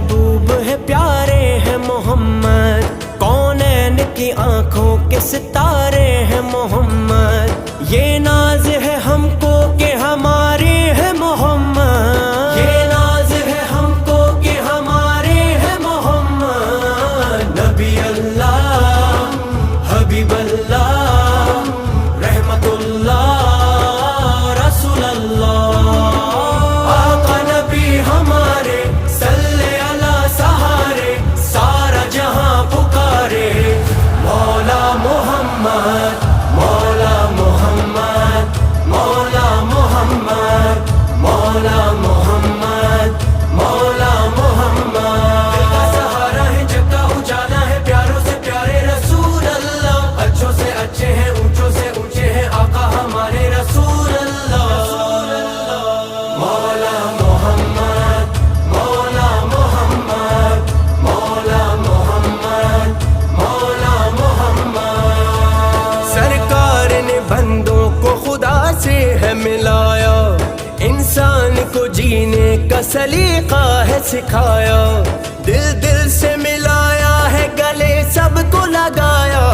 महबूब है, प्यारे हैं मोहम्मद, कौनैन की आंखों के सितारे हैं मोहम्मद। ये नाज है हमको कि हमारे हैं मोहम्मद, ये नाज है हमको कि हमारे हैं मोहम्मद। नबी अल्लाह हबीब अल्लाह रहमतुल्लाह रसूल अल्लाह, आका नबी हमारे सल्ले अला सहारे, सारा जहां पुकारे मौला मोहम्मद, मौला मोहम्मद, मौला मोहम्मद, मौला मोहम्मद, मौला मोहम्मद। दिल का सहारा है, जग का उजाला है, प्यारों से प्यारे रसूल अल्लाह, अच्छों से अच्छे हैं, ऊंचों से ऊंचे हैं आका हमारे रसूल अल्लाह। मौला मोहम्मद, मौला मोहम्मद, मौला मोहम्मद, मौला मोहम्मद। सरकार ने बंदों को खुदा से है मिलाया, इंसान को जीने का सलीका है सिखाया, दिल दिल से मिलाया है, गले सबको लगाया,